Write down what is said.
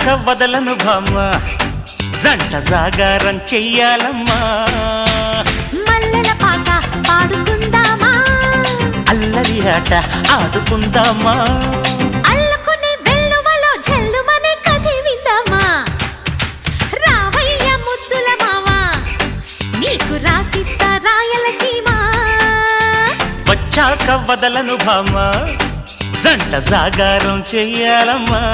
వదలను భామ జంట జాగారం చెయ్యాలమ్మా మల్లెల పాట పాడుకుందామా అల్లరి ఆట ఆడుకుందామా అల్లుకునే వెల్లువలో జల్లుమనే కథ విందామా రావయ్య ముద్దుల మావా నీకు రాసిస్తా రాయలసీమ వచ్చాక వదలను భామ జంట జాగారం చెయ్యాలమ్మా